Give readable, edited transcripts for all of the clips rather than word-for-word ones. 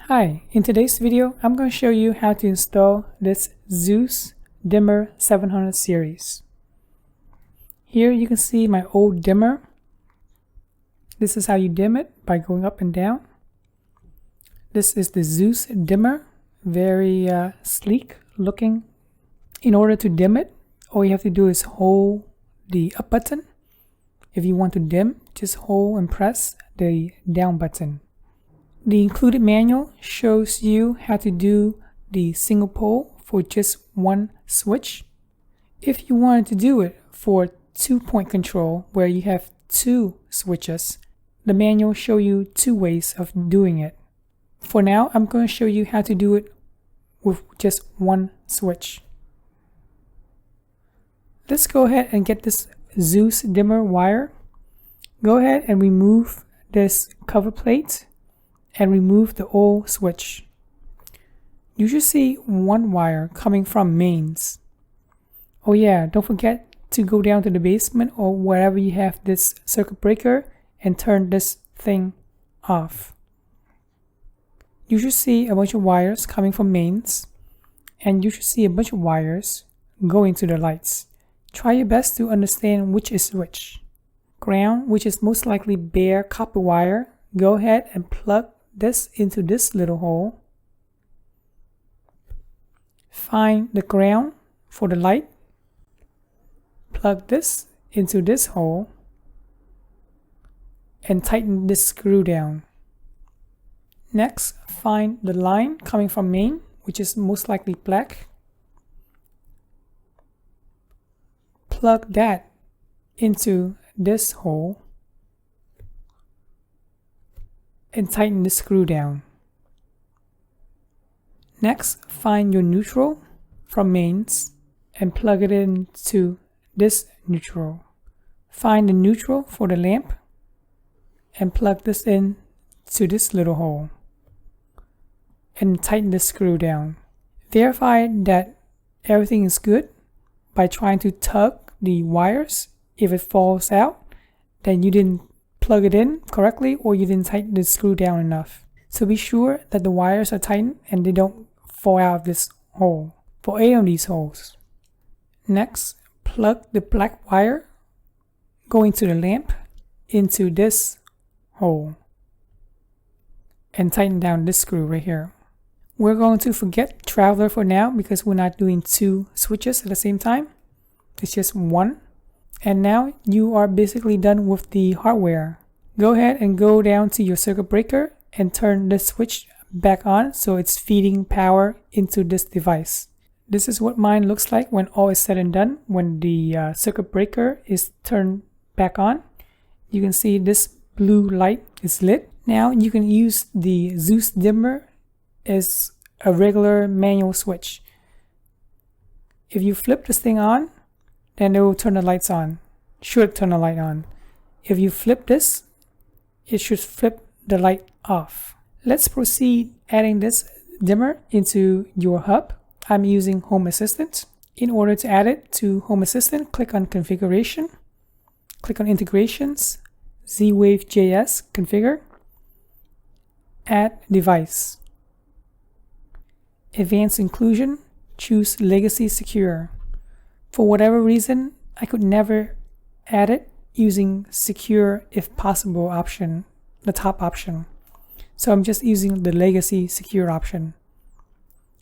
Hi, in today's video, I'm going to show you how to install this Zooz Dimmer 700 series. Here you can see my old dimmer. This is how you dim it, by going up and down. This is the Zooz dimmer, very sleek looking. In order to dim it, all you have to do is hold the up button. If you want to dim, just hold and press the down button. The included manual shows you how to do the single pole for just one switch. If you wanted to do it for 2-point control where you have 2 switches, the manual shows you 2 ways of doing it. For now, I'm going to show you how to do it with just one switch. Let's go ahead and get this Zooz dimmer wire. Go ahead and remove this cover plate and remove the old switch. You should see one wire coming from mains. Oh yeah, don't forget to go down to the basement or wherever you have this circuit breaker and turn this thing off. You should see a bunch of wires coming from mains, and you should see a bunch of wires going to the lights. Try your best to understand which is which. Ground, which is most likely bare copper wire, go ahead and plug this into this little hole. Find the ground for the light. Plug this into this hole and tighten this screw down. Next, find the line coming from main, which is most likely black. Plug that into this hole and tighten the screw down. Next, find your neutral from mains and plug it into this neutral. Find the neutral for the lamp and plug this in to this little hole and tighten the screw down. Verify that everything is good by trying to tug the wires. If it falls out, then you didn't plug it in correctly or you didn't tighten the screw down enough. So be sure that the wires are tightened and they don't fall out of this hole for any of these holes. Next, plug the black wire going to the lamp into this hole and tighten down this screw right here. We're going to forget Traveler for now because we're not doing 2 switches at the same time. It's just one. And now you are basically done with the hardware. Go ahead and go down to your circuit breaker and turn the switch back on so it's feeding power into this device. This is what mine looks like when all is said and done. When the circuit breaker is turned back on, you can see this blue light is lit. Now you can use the Zooz dimmer as a regular manual switch. If you flip this thing on, then it will turn the lights on. Should turn the light on. If you flip this, it should flip the light off. Let's proceed adding this dimmer into your hub. I'm using Home Assistant. In order to add it to Home Assistant, click on Configuration, click on Integrations, Zwave JS, Configure, Add Device. Advanced Inclusion, choose Legacy Secure. For whatever reason, I could never add it using Secure if possible option, the top option. So I'm just using the Legacy Secure option.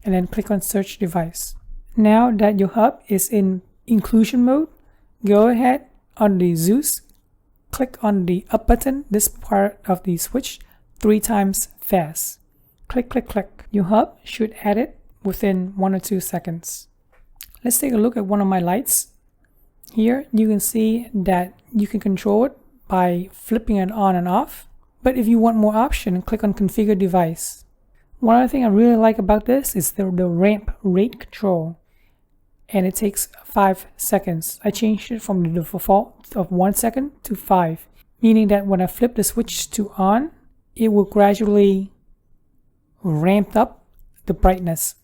And then click on Search Device. Now that your hub is in inclusion mode, go ahead on the Zooz, click on the up button, this part of the switch, 3 times fast. Click, click, click. Your hub should add it within 1 or 2 seconds. Let's take a look at one of my lights. Here you can see that you can control it by flipping it on and off. But if you want more option, click on Configure Device. One other thing I really like about this is the ramp rate control. And it takes 5 seconds. I changed it from the default of 1 second to 5. Meaning that when I flip the switch to on, it will gradually ramp up the brightness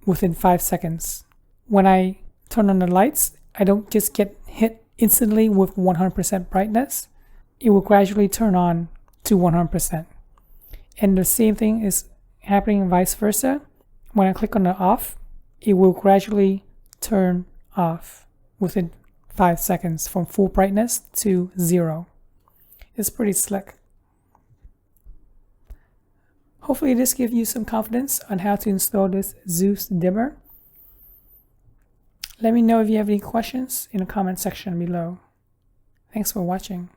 within 5 seconds. When I turn on the lights, I don't just get hit instantly with 100% brightness. It will gradually turn on to 100%. And the same thing is happening vice versa. When I click on the off, it will gradually turn off within 5 seconds from full brightness to 0. It's pretty slick. Hopefully this gives you some confidence on how to install this Zooz dimmer. Let me know if you have any questions in the comment section below. Thanks for watching.